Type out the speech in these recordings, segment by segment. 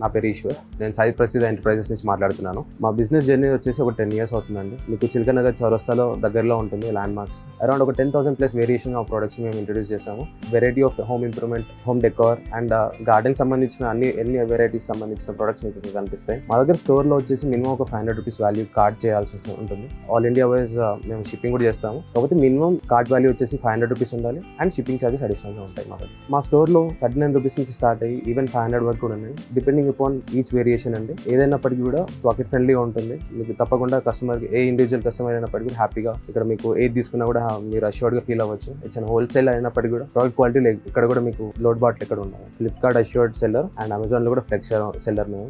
నా పేరు ఈశ్వర్. నేను సాయి ప్రసిద్ధ ఎంటర్ప్రైజెస్ నుంచి మాట్లాడుతున్నాను. మా బిజినెస్ జర్నీ వచ్చేసి ఒక 10 years అవుతుందండి. మీకు చిలకనగర్ చౌరస్తాలో దగ్గరలో ఉంటుంది ల్యాండ్ మార్క్స్. అరౌండ్ ఒక 10,000+ వేరియేషన్ ఆఫ్ ప్రొడక్ట్స్ మేము ఇంట్రొడ్యూస్ చేసాము. Variety of home improvement, home decor and garden సంబంధించిన ఎన్ని వెరైటీస్ సంబంధించిన ప్రొడక్ట్స్ మీకు ఇక్కడ కనిపిస్తాయి. మా దగ్గర స్టోర్లో వచ్చేసి మినిమం ఒక 500 రూపీస్ వాల్యూ కార్డ్ చేయాల్సి ఉంటుంది. ఆల్ ఇండియా వైజ్ మేము షిప్పింగ్ కూడా చేస్తాము. కాకపోతే మినిమం కార్డ్ వాల్యూ వచ్చేసి 500 రూపీస్ ఉండాలి అండ్ షిప్పింగ్ ఛార్జెస్ అడిషనల్గా ఉంటాయి. మా స్టోర్లో 39 రూపీస్ నుంచి స్టార్ట్ అయ్యి ఈవెన్ 500 వరకు కూడా ఉన్నాయి. డిపెండింగ్ అపాన్ ఈచ్ వేరియేషన్ అండి. ఏదైనప్పటికీ కూడా పాకెట్ ఫ్రెండ్లీగా ఉంటుంది. మీకు తప్పకుండా కస్టమర్కి ఇండివిజువల్ కస్టమర్ అయినప్పటికీ కూడా హ్యాపీగా ఇక్కడ మీకు ఏది తీసుకున్నా కూడా మీరు అష్యూర్డ్గా ఫీల్ అవ్వచ్చు. ఇట్స్ హోల్సేల్ అయినప్పటికీ కూడా ప్రోడక్ట్ క్వాలిటీ ఇక్కడ కూడా మీకు లోడ్ బాటిల్ ఎక్కడ ఉండాలి. ఫ్లిప్కార్ట్ అష్యూర్డ్ సెల్లర్ అండ్ అమెజాన్లో కూడా ఫ్లెక్స్ సెల్లర్. మేము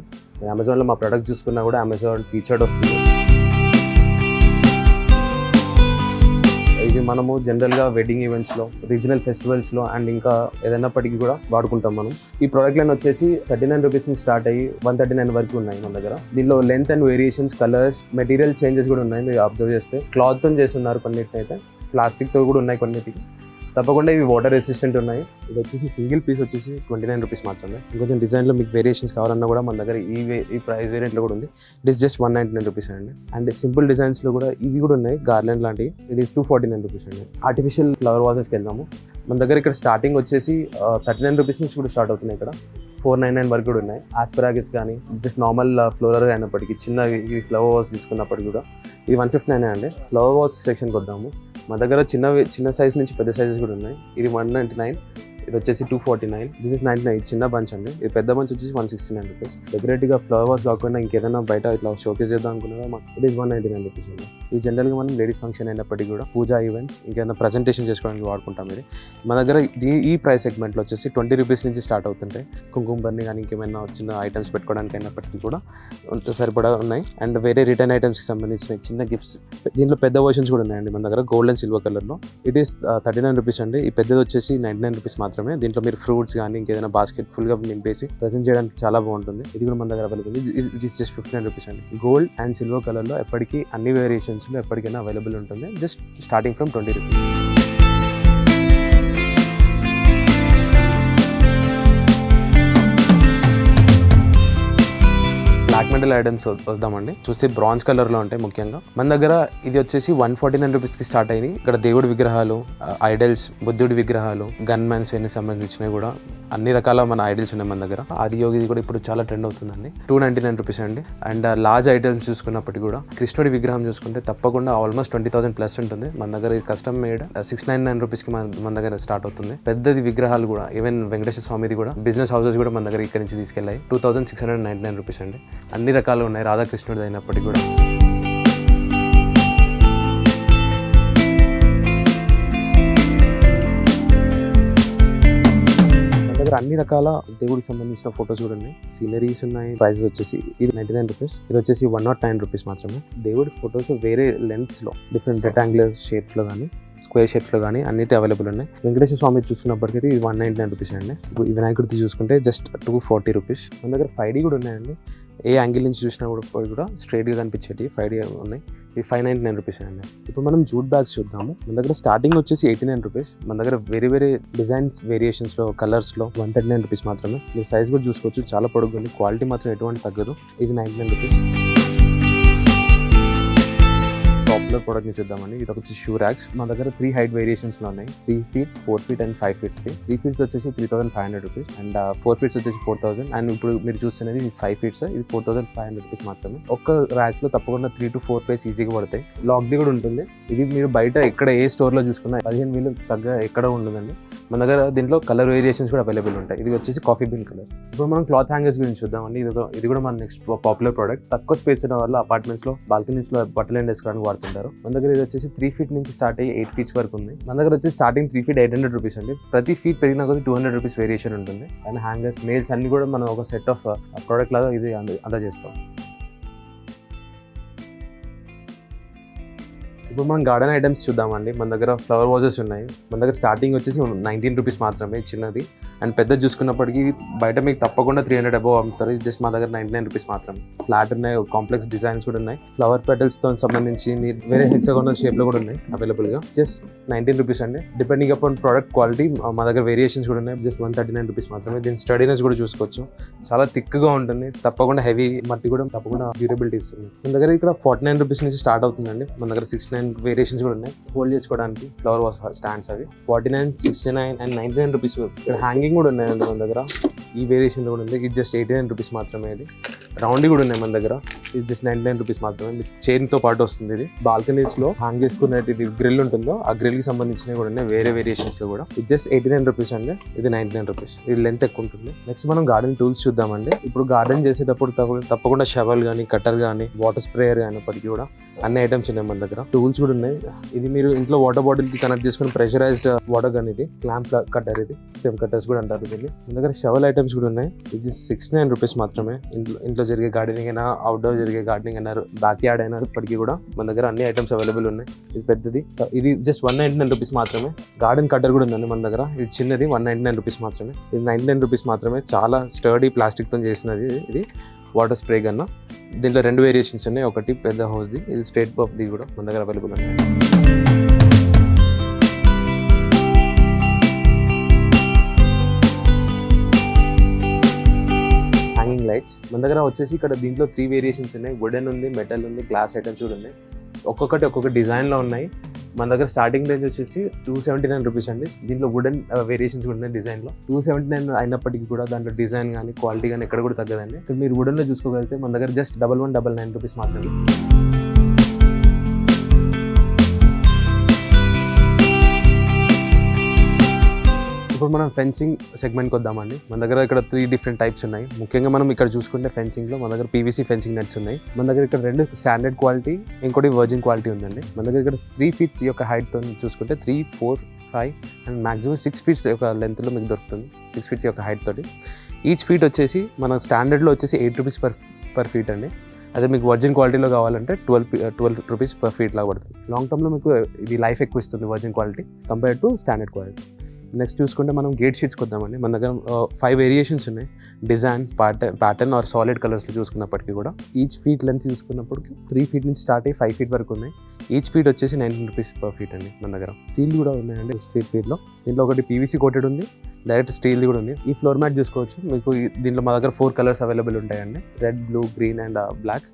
అమెజాన్లో మా ప్రొడక్ట్ చూసుకున్నా కూడా అమెజాన్ ఫీచర్డ్ వస్తుంది. ఇది మనము జనరల్గా వెడ్డింగ్ ఈవెంట్స్లో, రీజనల్ ఫెస్టివల్స్లో అండ్ ఇంకా ఏదైనప్పటికీ కూడా వాడుకుంటాం మనం. ఈ ప్రోడక్ట్ లైన్ వచ్చేసి 39 రూపీస్ నుంచి స్టార్ట్ అయ్యి 139 వరకు ఉన్నాయి మన దగ్గర. దీనిలో length and variations, colours, material changes కూడా ఉన్నాయి. మీరు అబ్జర్వ్ చేస్తే క్లాత్తో చేస్తున్నారు కొన్నిటిని, అయితే ప్లాస్టిక్తో కూడా ఉన్నాయి కొన్నిటికి. తప్పకుండా ఇవి వాటర్ రెసిస్టెంట్ ఉన్నాయి. ఇది వచ్చేసి సింగిల్ పీస్ వచ్చేసి 29 రూపీస్ మాత్రమే. ఇంకొంచెం డిజైన్లో మీకు వేరియేషన్స్ కావాలన్నా కూడా మన దగ్గర ఈ ప్రైస్ వేరియంట్లో కూడా ఉంది. ఇట్ ఈస్ జస్ట్ 199 రూపీస్ అండి. అండ్ సింపుల్ డిజైన్స్లో కూడా ఇవి కూడా ఉన్నాయి, గార్లెండ్ లాంటివి. ఇట్ ఈస్ 249 రూపీస్ అండి. ఆర్టిఫిషియల్ ఫ్లవర్ వాజెస్కి వెళ్దాము. మన దగ్గర ఇక్కడ స్టార్టింగ్ వచ్చేసి 39 రూపీస్ నుంచి కూడా స్టార్ట్ అవుతున్నాయి. ఇక్కడ 499 వరకు కూడా ఉన్నాయి. ఆస్పరాగిస్ కానీ జస్ట్ నార్మల్ ఫ్లోరర్ అయినప్పటికీ, చిన్న ఈ ఫ్లవర్ వాజ్ తీసుకున్నప్పటికీ కూడా ఇది 159 అండి. ఫ్లవర్ వాజ్ సెక్షన్కి వద్దాము. మా దగ్గర చిన్న సైజ్ నుంచి పెద్ద సైజెస్ కూడా ఉన్నాయి. ఇది 199, ఇది వచ్చేసి 249, దిస్ ఇస్ 99. చిన్న బంచ్ అండి. ఇది పెద్ద బంచ్ వచ్చేసి 169 రూపీస్. డెకరేటివ్గా ఫ్లవర్స్ కాకుండా ఇంకేదైనా బయట ఇట్లా షోకేస్ చేద్దాం అనుకున్నా మాకు ఇది 199 రూపీస్ అండి. ఇది జనరల్గా మనం లేడీస్ ఫంక్షన్ అయినప్పటికీ కూడా, పూజా ఈవెంట్స్, ఇంకేదైనా ప్రజెంటేషన్ చేసుకోవడానికి వాడుకుంటాం. ఇది మన దగ్గర ఈ ప్రైస్ సెగ్మెంట్లో వచ్చేసి 20 రూపీస్ నుంచి స్టార్ట్ అవుతుంటాయి. కుంకుమ బర్ని కానీ ఇంకేమైనా చిన్న ఐటమ్స్ పెట్టుకోవడానికి అయినప్పటికీ కూడా సరిపడా ఉన్నాయి. అండ్ వేరే రిటర్న్ ఐటమ్స్కి సంబంధించిన చిన్న గిఫ్ట్స్, దీంట్లో పెద్ద వర్షన్స్ కూడా ఉన్నాయండి మన దగ్గర. గోల్డ్ అండ్ సిల్వర్ కలర్లో ఇట్ ఈస్ 39 రూపీస్ అండి. ఈ పెద్దది వచ్చేసి 99 రూపీస్ మాత్రమే. దీంట్లో మీరు ఫ్రూట్స్ కానీ ఇంకేదైనా బాస్కెట్ ఫుల్గా నింపేసి ప్రజెంట్ చేయడానికి చాలా బాగుంటుంది. ఇది కూడా మన దగ్గర available. It is just 59 rupees అండి. గోల్డ్ అండ్ సిల్వర్ కలర్లో ఎప్పటికీ అన్ని వేరియేషన్స్లో ఎప్పటికైనా అవైలబుల్ ఉంటుంది. Just starting from 20 rupees. Black metal items వద్దామండి. చూస్తే బ్రాంజ్ కలర్లో ఉంటాయి ముఖ్యంగా. మన దగ్గర ఇది వచ్చేసి 149 రూపీస్కి స్టార్ట్ అయ్యి ఇక్కడ దేవుడి విగ్రహాలు, ఐడల్స్, బుద్ధుడి విగ్రహాలు, గన్ మ్యాన్స్ ఇవన్నీ సంబంధించినవి కూడా అన్ని రకాల మన ఐడల్స్ ఉన్నాయి మన దగ్గర. ఆదియోగి కూడా ఇప్పుడు చాలా ట్రెండ్ అవుతుందండి. 299 రూపీస్ అండి. అండ్ లార్జ్ ఐటమ్స్ చూసుకున్నప్పటికీ కూడా కృష్ణుడి విగ్రహం చూసుకుంటే తప్పకుండా ఆల్మోస్ట్ 20,000+ ఉంటుంది మన దగ్గర. కస్టమ్ మేడ్ 699 రూపీస్కి మన దగ్గర స్టార్ట్ అవుతుంది. పెద్దది విగ్రహాలు కూడా, ఈవెన్ వెంకటేశ్వర స్వామిది కూడా, బిజినెస్ హౌసెస్ కూడా మన దగ్గర ఇక్కడ నుంచి తీసుకెళ్ళాయి. 2,699 రూపీస్ అండి. అన్ని రకాలు ఉన్నాయి, రాధాకృష్ణుడిది అయినప్పటికీ కూడా. అన్ని రకాల దేవుడికి సంబంధించిన ఫొటోస్ కూడా ఉన్నాయి, సీనరీస్ ఉన్నాయి. ప్రైసెస్ వచ్చేసి ఇది 99 రూపీస్, ఇది వచ్చేసి 109 రూపీస్ మాత్రమే. దేవుడి ఫొటోస్ వేరే లెంత్స్ లో, డిఫరెంట్ రెక్టాంగులర్ షేప్స్ లో కానీ, స్క్వేర్ షేప్స్ లో కానీ అన్నిటి అవైలబుల్ ఉన్నాయి. వెంకటేశ్వర స్వామి చూసుకున్నప్పటికీ ఇది 199 రూపీస్ అండి. ఈ వినాయకుడికి చూసుకుంటే జస్ట్ 240 రూపీస్. మన దగ్గర 5D కూడా ఉన్నాయండి. ఏ యాంగిల్ నుంచి చూసినా కూడా స్ట్రైట్గా కనిపించేవి 5D ఉన్నాయి. ఇది 599 రూపీస్ అండి. ఇప్పుడు మనం జూట్ బ్యాగ్స్ చూద్దాము. మన దగ్గర స్టార్టింగ్ వచ్చేసి 89 రూపీస్. మన దగ్గర వేరే డిజైన్స్, వేరియేషన్స్లో, కలర్స్లో 139 రూపీస్ మాత్రమే. మీరు సైజ్ కూడా చూసుకోవచ్చు, చాలా పొడుగు ఉంది. క్వాలిటీ మాత్రం ఎటువంటి తగ్గదు. ఇది 99 రూపీస్. పాపులర్ ప్రోడక్ట్ ని చూద్దామండి. ఇది వచ్చి షూ ర్యాక్స్. మన దగ్గర 3 హైట్ వేరియేషన్స్ లో ఉన్నాయి. 3 feet, 4 feet and 5 feet. 3 feet వచ్చేసి 3,500 రూపీస్ అండ్ 4 feet వచ్చేసి 4,000. అండ్ ఇప్పుడు మీరు చూస్తున్నది ఇది 5 feet, ఇది 4,500 రూపీస్ మాత్రమే. ఒక్క ర్యాక్ లో తప్పకుండా 3 to 4 pairs ఈజీగా పడతాయి. లాక్ది కూడా ఉంటుంది. ఇది మీరు బయట ఎక్కడ ఏ స్టోర్ లో చూసుకున్నా 15,000 తగ్గ ఎక్కడ ఉండదండి. మన దగ్గర దీంట్లో కలర్ వేరియేషన్స్ కూడా అవైలబుల్ ఉంటాయి. ఇది వచ్చేసి కాఫీ బీన్ కలర్. ఇప్పుడు మనం క్లాత్ హ్యాంగర్స్ గురించి చూద్దామండి. ఇది కూడా మన నెక్స్ట్ పాపులర్ ప్రోడక్ట్. తక్కువ స్పేస్ ఉన్న వల్ల అపార్ట్మెంట్స్ లో, బాల్కనీస్ లో బట్టలు ఎండేసుకోవడానికి వాడుతుంటారు. మన దగ్గర ఇది వచ్చేసి 3 feet నుంచి స్టార్ట్ అయ్యి 8 feet వరకు ఉంది. మన దగ్గర వచ్చేసి స్టార్టింగ్ 3 feet 800 రూపీస్ అండి. ప్రతి ఫీట్ పెరిగినా కొద్ది 200 రూపీస్ వేరియేషన్ ఉంటుంది. అండ్ హ్యాంగర్స్, నేల్స్ అన్ని కూడా మనం ఒక సెట్ ఆఫ్ ప్రోడక్ట్ లాగా ఇది అందజేస్తాం. ఇప్పుడు మనం గార్డెన్ ఐటమ్స్ చూద్దామండి. మన దగ్గర ఫ్లవర్ వాజెస్ ఉన్నాయి. మన దగ్గర స్టార్టింగ్ వచ్చేసి 19 రూపీస్ మాత్రమే చిన్నది. అండ్ పెద్ద చూసుకున్నప్పటికీ బయట మీకు తప్పకుండా 300 అబోవ్ అమ్ముతారు. ఇది జస్ట్ మా దగ్గర 99 రూపీస్ మాత్రమే. ఫ్లాట్ ఉన్నాయి, కాంప్లెక్స్ డిజైన్స్ కూడా ఉన్నాయి. ఫ్లవర్ పెటల్స్తో సంబంధించి వేరే హెక్సాగోనల్ షేప్లో కూడా ఉన్నాయి అవైలబుల్గా. జస్ట్ 19 రూపీస్ అండి. డిపెండింగ్ అపాన్ ప్రోడక్ట్ క్వాలిటీ మా దగ్గర వేరియేషన్స్ కూడా ఉన్నాయి. జస్ట్ 139 రూపీస్ మాత్రమే. దీని స్టడీనెస్ కూడా చూసుకోవచ్చు, చాలా థిక్గా ఉంటుంది. తప్పకుండా హెవీ మట్టి కూడా తప్పకుండా డ్యూరబిలిటీ ఇస్తుంది. మన దగ్గర ఇక్కడ 49 రూపీస్ నుంచి స్టార్ట్ అవుతుందండి. మన దగ్గర 69 వేరియేషన్స్ కూడా ఉన్నాయి. హోల్డ్ చేసుకోవడానికి ఫ్లవర్ వాస్ స్టాండ్స్ అవి 49, 69 అండ్ 99 రూపీస్. ఇక్కడ హ్యాంగింగ్ కూడా ఉన్నాయండి మన దగ్గర. ఈ వేరియేషన్ కూడా ఉంది. ఇది జస్ట్ 89 రూపీస్ మాత్రమే. ఇది రౌండ్ కూడా ఉన్నాయి మన దగ్గర. ఇది జస్ట్ 99 రూపీస్ మాత్రమే. మీకు చైన్ తో పాటు వస్తుంది. ఇది బాల్కనీస్ లో హ్యాంగ్ చేసుకున్నట్టు ఇది గ్రిల్ ఉంటుందో ఆ గ్రిల్ కి సంబంధించినవి కూడా ఉన్నాయి వేరే వేరియేషన్స్ లో కూడా. ఇది జస్ట్ 89 రూపీస్ అండి. ఇది 99 రూపీస్. ఇది లెంత్ ఎక్కువ ఉంటుంది. నెక్స్ట్ మనం గార్డెన్ టూల్స్ చూద్దామండి. ఇప్పుడు గార్డెన్ చేసేటప్పుడు తప్పకుండా షవల్ కానీ, కట్టర్ కానీ, వాటర్ స్ప్రేయర్ కానీ ఇప్పటికీ కూడా అన్ని ఐటమ్స్ ఉన్నాయి మన దగ్గర. టూల్స్ కూడా ఉన్నాయి. ఇది మీరు ఇంట్లో వాటర్ బాటిల్ కి కనెక్ట్ చేసుకుని ప్రెషరైజ్డ్ వాటర్ గన్. ఇది క్లాంప్ కట్టర్, ఇది స్టెమ్ కట్టర్స్ కూడా అంటారు దీన్ని. మన దగ్గర షవల్ ఐటమ్స్ కూడా ఉన్నాయి. ఇది 69 రూపీస్ మాత్రమే. ఇంట్లో జరిగే గార్డెనింగ్ అయినా, అవుట్డోర్ జరిగే గార్డెనింగ్ అయినా, బ్యాక్ యార్డ్ అయినా ఇప్పటికీ కూడా మన దగ్గర అన్ని ఐటమ్స్ అవైలబుల్ ఉన్నాయి. ఇది పెద్దది, ఇది జస్ట్ 199 రూపీస్ మాత్రమే. గార్డెన్ కట్టర్ కూడా ఉందండి మన దగ్గర. ఇది చిన్నది 199 రూపీస్ మాత్రమే. ఇది 99 రూపీస్ మాత్రమే. చాలా స్టర్డీ ప్లాస్టిక్ తో చేసినది ఇది వాటర్ స్ప్రే గన్. దీంట్లో 2 వేరియేషన్స్ ఉన్నాయి. ఒకటి పెద్ద హౌస్ది, ఇది స్ట్రేట్ పఫ్ది కూడా మన దగ్గర అవైలబుల్ ఉన్నాయి. హ్యాంగింగ్ లైట్స్ మన దగ్గర వచ్చేసి ఇక్కడ దీంట్లో 3 వేరియేషన్స్ ఉన్నాయి. వుడెన్ ఉంది, మెటల్ ఉంది, గ్లాస్ ఐటమ్స్ కూడా ఉన్నాయి. ఒక్కొక్క డిజైన్లో ఉన్నాయి. మన దగ్గర స్టార్టింగ్ రేంజ్ వచ్చేసి 279 రూపీస్ అండి. దీంట్లో వుడెన్ వేరియేషన్స్ కూడా ఉన్నాయి డిజైన్లో. 279 అయినప్పటికీ కూడా దాంట్లో డిజైన్ కానీ, క్వాలిటీ కానీ ఎక్కడ కూడా తగ్గదండి. ఇక్కడ మీరు వుడెన్లో చూసుకోగలిగితే మన దగ్గర జస్ట్ 1199 రూపీస్ మాత్రమే. ఇప్పుడు మనం ఫెన్సింగ్ సెగ్మెంట్కి వద్దామండి. మన దగ్గర ఇక్కడ 3 డిఫరెంట్ టైప్స్ ఉన్నాయి. ముఖ్యంగా మనం ఇక్కడ చూసుకుంటే ఫెన్సింగ్లో మన దగ్గర పీవీసీ ఫెన్సింగ్ నెట్స్ ఉన్నాయి. మన దగ్గర ఇక్కడ 2 స్టాండర్డ్ క్వాలిటీ, ఇంకోటి వర్జిన్ క్వాలిటీ ఉందండి. మన దగ్గర ఇక్కడ 3 ఫీట్స్ యొక్క హైట్తో చూసుకుంటే 3, 4, 5 అండ్ మాక్సిమం 6 ఫీట్స్ యొక్క లెంత్లో మీకు దొరుకుతుంది. 6 ఫీట్స్ యొక్క హైట్ తోటి. ఈచ్ ఫీట్ వచ్చేసి మన స్టాండర్డ్లో వచ్చేసి 8 రూపీస్ పర్ ఫీట్ అండి. అదే మీకు వర్జిన్ క్వాలిటీలో కావాలంటే 12 రూపీస్ పర్ ఫీట్ లాగా పడుతుంది. లాంగ్ టర్మ్లో మీకు ఇది లైఫ్ ఎక్కువ ఇస్తుంది virgin quality compare to standard quality. Next చూసుకుంటే మనం గేట్ షీట్స్కి వద్దామండి. మన దగ్గర 5 వేరియేషన్స్ ఉన్నాయి. డిజైన్, ప్యాటర్న్ ఆర్ సాలిడ్ కలర్స్లో చూసుకున్నప్పటికీ కూడా ఈచ్ ఫీట్ లెంత్ చూసుకున్నప్పటికీ 3 ఫీట్ నుంచి స్టార్ట్ అయ్యి 5 ఫీట్ వరకు ఉన్నాయి. ఈచ్ ఫీట్ వచ్చేసి 19 రూపీస్ పర్ ఫీట్ అండి. మన దగ్గర స్టీల్ కూడా ఉన్నాయండి. స్ట్రీట్ ఫీట్లో దీంట్లో ఒకటి పీవీసీ కోటెడ్ ఉంది, డైరెక్ట్ స్టీల్ది కూడా ఉంది. ఈ ఫ్లోర్ మ్యాట్ చూసుకోవచ్చు. మీకు దీంట్లో మా దగ్గర 4 కలర్స్ అవైలబుల్ ఉంటాయండి. Red, blue, green and black.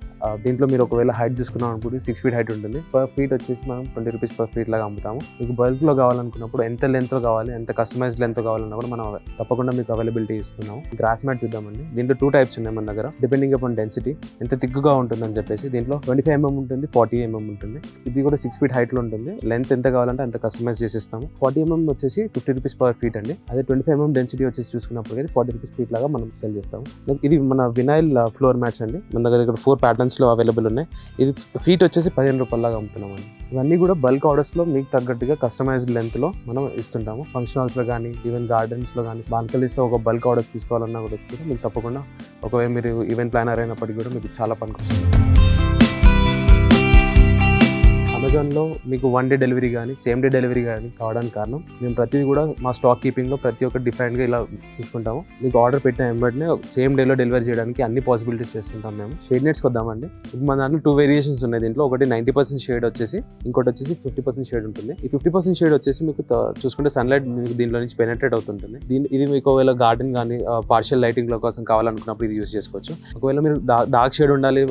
దీంట్లో మీరు ఒకవేళ హైట్ చూసుకున్నాం అనుకుంటే 6 ఫీట్ హైట్ ఉంటుంది. పర్ ఫీట్ వచ్చేసి మనం 20 రూపీస్ పర్ ఫీట్ లాగా అమ్ముతాము. మీకు బల్క్లో కావాలనుకున్నప్పుడు ఎంత లెంత్లో కావాలి, ఎంత కస్టమైజ్డ్ లెంత్ కావాలన్నా కూడా మనం తప్పకుండా మీకు అవైలబిలిటీ ఇస్తున్నాము. గ్రాస్ మ్యాట్ చూద్దామండి. దీంట్లో 2 టైప్స్ ఉన్నాయి మన దగ్గర. డిపెండింగ్ అపాన్ డెన్సిటీ ఎంత థిక్గా ఉంటుందని చెప్పేసి దీంట్లో 25 mm ఉంటుంది, 40 mm ఉంటుంది. ఇది కూడా 6 ఫీట్ హైట్లో ఉంటుంది. లెంత్ ఎంత కావాలంటే అంత కస్టమైజ్ చేసిస్తాము. 40 mm వచ్చేసి 50 రూపీస్ పర్ ఫీట్ అండి. అదే 25 mm డెన్సిటీ వచ్చేసి చూసుకున్నప్పుడు 40 రూపీస్ ఫీట్ లాగా మనం సెల్ చేస్తాము. ఇది మన వినైల్ ఫ్లోర్ మ్యాట్స్ అండి. మన దగ్గర ఇక్కడ 4 ప్యాటర్న్స్లో అవైలబుల్ ఉన్నాయి. ఇది ఫీట్ వచ్చేసి 15 రూపాయల లాగా అమ్ముతున్నాం అండి. ఇవన్నీ కూడా బల్క్ ఆర్డర్స్లో మీకు తగ్గట్టుగా కస్టమైజ్డ్ లెంత్లో మనం ఇస్తుంటాము. ఫంక్షన్ హాల్స్లో కానీ, ఈవెన్ గార్డెన్స్లో కానీ, బాల్కనీస్లో ఒక బల్క్ ఆర్డర్స్ తీసుకోవాలన్నా కూడా మీకు తప్పకుండా ఒకవేళ మీరు ఈవెంట్ ప్లానర్ అయినప్పటికీ కూడా మీకు చాలా పనికొస్తుంది. అమెజాన్లో మీకు 1 డే డెలివరీ కానీ, సేమ్ డే డెలివరీ కానీ కావడానికి కారణం మేము ప్రతిదీ కూడా మా స్టాక్ కీపింగ్లో ప్రతి ఒక్కటి డిఫరెంట్గా ఇలా తీసుకుంటాము. మీకు ఆర్డర్ పెట్టిన వెంటనే సేమ్ డేలో డెలివరీ చేయడానికి అన్ని పాసిబిలిటీస్ చేస్తుంటాం మేము. షేడ్ నెట్స్కి వద్దామండి. ఇప్పుడు మన దాంట్లో 2 వేరియేషన్స్ ఉన్నాయి. దీంట్లో ఒకటి 90% షేడ్ వచ్చేసి, ఇంకోటి వచ్చేసి 50% షేడ్ ఉంటుంది. ఈ 50% షేడ్ వచ్చేసి మీకు చూసుకుంటే సన్లైట్ మీకు దీంట్లో నుంచి పెనెట్రేట్ అవుతుంటుంది. ఇది మీకు ఒకవేళ గార్డెన్ కానీ పార్షియల్ లైటింగ్లో కోసం కావాలనుకున్నప్పుడు ఇది యూజ్ చేసుకోవచ్చు. ఒకవేళ మీరు డార్క్ షేడ్ ఉండాలి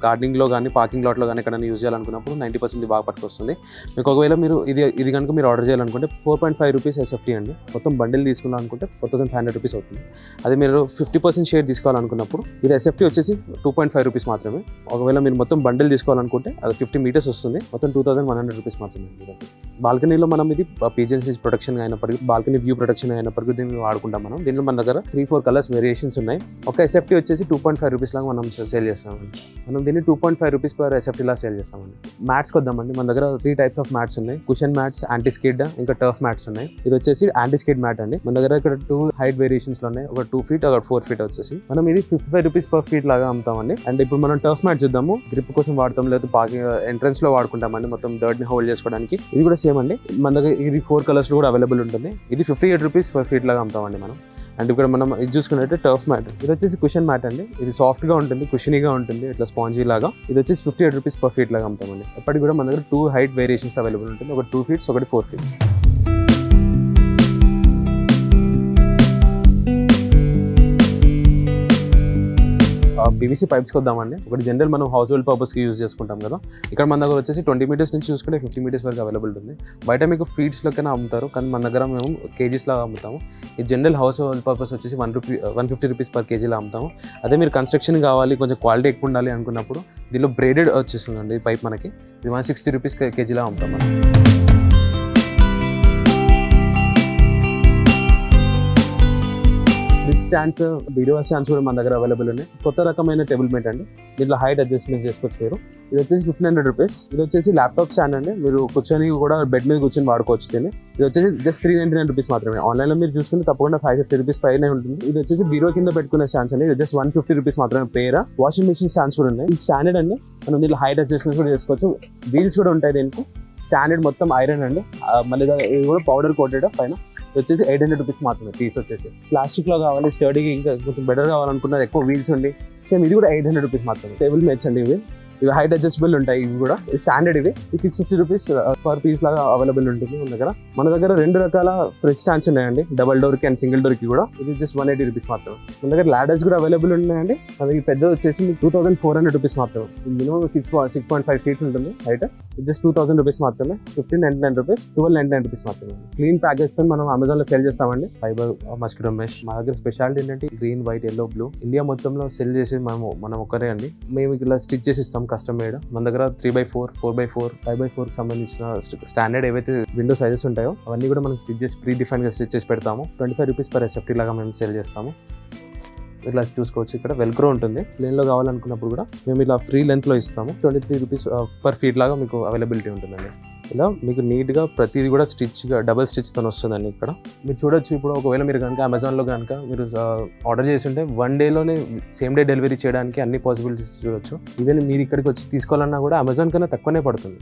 గార్డెనింగ్లో కానీ, పార్కింగ్ లాట్లో కానీ ఎక్కడైనా యూజ్ చేయాలనుకున్నప్పుడు 90% బాగా పట్టుకొస్తుంది. మీకు ఒకవేళ మీరు ఇది కనుక మీరు ఆర్డర్ చేయాలనుకుంటే 4.5 రూపీస్ SFT అండి. మొత్తం బండిల్ తీసుకున్నారనుకుంటే 4500 రూపీస్ అవుతుంది. అదే మీరు 50% షేర్ తీసుకోవాలనుకున్నప్పుడు మీరు SFT వచ్చేసి 2.5 రూపీస్ మాత్రమే. ఒకవేళ మీరు మొత్తం బండిల్ తీసుకోవాలనుకుంటే అది 50 మీటర్స్ వస్తుంది. మొత్తం 2100 రూపీస్ మాత్రమే. బాల్కనీలో మనం ఇది పీజన్స్ నుంచి ప్రొటెక్షన్ అయినప్పటికీ, బాల్కనీ వ్యూ ప్రొటెక్షన్ అయినప్పటికీ దీన్ని వాడుకుంటాం మనం. దీనిలో మన దగ్గర 3-4 కలర్స్ వేరియేషన్స్ ఉన్నాయి. ఒక SFT వచ్చేసి 2.5 రూపీస్ లాగా మనం సేల్ చేస్తామండి. మనం దీన్ని 2.5 రూపీస్ పర్ SFT లా సేల్ చేస్తామండి. మ్యాట్స్కి వద్దామండి. మన దగ్గర 3 టైప్స్ ఆఫ్ మ్యాట్స్ ఉన్నాయి. కుషన్ మ్యాట్స్, యాంటీ స్కిడ్, ఇంకా టర్ఫ్ మ్యాట్స్ ఉన్నాయి. ఇది వచ్చేసి యాంటీ స్కిడ్ మ్యాట్ అండి. మన దగ్గర ఇక్కడ 2 హైట్ వేరియేషన్స్ లో ఉన్నాయి. ఒక 2 feet, ఒక 4 feet వచ్చేసి మనం ఇది 55 rupees per feet లాగా అమ్ముతామండి. అండ్ ఇప్పుడు మనం టర్ఫ్ మ్యాట్ చూద్దాము. గ్రిప్ కోసం వాడతాం, లేదా పార్కింగ్ ఎంట్రన్స్ లో వాడుకుంటామండి, మొత్తం డర్ట్ ని హోల్డ్ చేసుకోవడానికి. ఇది కూడా సేమ్ అండి. మన దగ్గర ఇది 4 colours లో కూడా అవైలబుల్ ఉంటుంది. ఇది 58 rupees per feet లాగా అమ్ముతామండి మనం. అండ్ ఇక్కడ మనం ఇది చూసుకున్నట్టు టర్ఫ్ మ్యాట్, ఇది వచ్చేసి కుషన్ మ్యాట్ అండి. ఇది సాఫ్ట్ గా ఉంటుంది, కుషనీగా ఉంటుంది, ఇట్లా స్పాంజీ లాగా. ఇది వచ్చేసి 58 rupees per feet లాగా అమ్ముతామండి. ఎప్పటికి కూడా మన దగ్గర 2 హైట్ వేరియేషన్స్ అవైలబుల్ ఉంటుంది. ఒక 2 feet, ఒకటి 4 feet. PVC pipes వద్దామండి. ఒకటి జనరల్ మనం హౌస్ హోల్డ్ పర్పస్కి యూజ్ చేసుకుంటాం కదా. ఇక్కడ మన దగ్గర వచ్చేసి 20 meters నుంచి చూసుకుంటే 50 meters వరకు అవైలబుల్ ఉంది. బయట మీకు ఫీట్స్లోకైనా అమ్ముతారు, కానీ మన దగ్గర మేము కేజీస్ లాగా అమ్ముతాము. ఈ జనరల్ హౌస్ హోల్డ్ పర్పస్ వచ్చేసి 150 rupees per kg లా అమ్ముతాము. అదే మీరు కన్స్ట్రక్షన్ కావాలి, కొంచెం క్వాలిటీ ఎక్కువ ఉండాలి అనుకున్నప్పుడు దీనిలో బ్రేడెడ్ వచ్చేస్తుందండి పైప్. మనకి ఇది 160 rupees kg లా అమ్ముతాం మనం. బ్రిడ్జ్ స్టాండ్స్, వీడియో స్టాండ్స్ కూడా మన దగ్గర అవైలబుల్ ఉన్నాయి. కొత్త రకమైన టేబుల్ మేట్ అండి. దీంట్లో హైట్ అడ్జస్ట్మెంట్ చేసుకోవచ్చు మీరు. ఇది వచ్చేసి 1500 rupees. ఇది వచ్చేసి ల్యాప్టాప్ స్టాండ్ అండి. మీరు కూర్చొని కూడా బెడ్ మీద కూర్చొని వాడుకోవచ్చు దీన్ని. ఇది వచ్చేసి జస్ట్ 399 rupees మాత్రమే. ఆన్లైన్లో మీరు చూసుకుంటే తప్పకుండా 550 rupees పైన ఉంటుంది. ఇది వచ్చేసి బీరో కింద పెట్టుకునే స్టాండ్స్ అండి. ఇది జస్ట్ 150 rupees మాత్రమే పేర. వాషింగ్ మిషన్ స్టాండ్స్ కూడా ఉన్నాయి. ఇది స్టాండర్డ్ అండి. మనం దీంట్లో హైట్ అడ్జస్ట్మెంట్ కూడా చేసుకోవచ్చు. వీల్స్ కూడా ఉంటాయి దీనికి. స్టాండర్డ్ మొత్తం ఐరన్ అండి. మళ్ళీ ఇది కూడా పౌడర్ కోటెడ్ పైన. వచ్చేసి 800 rupees మాత్రమే పీస్ వచ్చేసి. ప్లాస్టిక్ లో కావాలి, స్టడీకి ఇంకా కొంచెం బెటర్ కావాలనుకున్నారు, ఎక్కువ వీల్స్ ఉండి సేమ్ ఇది కూడా 800 rupees మాత్రమే. టేబుల్ మేట్స్ అండి ఇవి హైట్ అడ్జస్టబుల్ ఉంటాయి. ఇవి కూడా స్టాండర్డ్. ఇవి 650 rupees పర్ పీస్ లాగా అవైలబుల్ ఉంటుంది మన దగ్గర 2 రకాల ఫ్రిడ్జ్ స్టాండ్స్ ఉన్నాయండి, డబల్ డోర్ కి అండ్ సింగిల్ డోర్ కి కూడా. ఇది జస్ట్ 180 rupees మాత్రమే. మన దగ్గర లాడర్స్ కూడా అవైలబుల్ ఉన్నాయండి. మనకి పెద్దది వచ్చేసి 2400 rupees మాత్రమే. మినిమం 6.5 feet ఉంటుంది హైట్. ఇది జస్ట్ 2000 rupees మాత్రమే. 1599 rupees, 1299 rupees మాత్రమే. క్లీన్ ప్యాకేజ్ తో మనం అమెజాన్ లో సెల్ చేస్తామండి. Fibre mosquito mesh. మా దగ్గర స్పెషాలిటీ ఏంటంటే green, white, yellow, blue India మొత్తంలో సెల్ చేసి మనం ఒకరే అండి. మేము ఇలా స్టిచ్ చేసి ఇస్తాం కస్టమ్ మేడ్. మన దగ్గర 3x4, 4x4, 5x4 సంబంధించిన స్టాండర్డ్ ఏవైతే విండో సైజెస్ ఉంటాయో అవన్నీ కూడా మనం స్టిచ్ చేసి ప్రీ డిఫైన్ గా స్టిచ్ చేసి పెడతాము. 25 rupees per SFT లాగా మేము సెల్ చేస్తాము. ఇట్లా చూసుకోవచ్చు. ఇక్కడ వెల్క్రో ఉంటుంది. ప్లేన్ లో కావాలనుకున్నప్పుడు కూడా మేము ఇలా ఫ్రీ లెంత్ లో ఇస్తాము. 23 rupees per feet లాగా మీకు అవైలబిలిటీ ఉంటుందండి. ఇలా మీకు నీట్గా ప్రతిదీ కూడా స్టిచ్గా డబల్ స్టిచ్తో వస్తుందండి. ఇక్కడ మీరు చూడొచ్చు. ఇప్పుడు ఒకవేళ మీరు కనుక అమెజాన్లో కనుక మీరు ఆర్డర్ చేసి ఉంటే 1 dayలోనే సేమ్ డే డెలివరీ చేయడానికి అన్ని పాసిబిలిటీస్ చూడొచ్చు. ఈవెన్ మీరు ఇక్కడికి వచ్చి తీసుకోవాలన్నా కూడా అమెజాన్ కన్నా తక్కువనే పడుతుంది.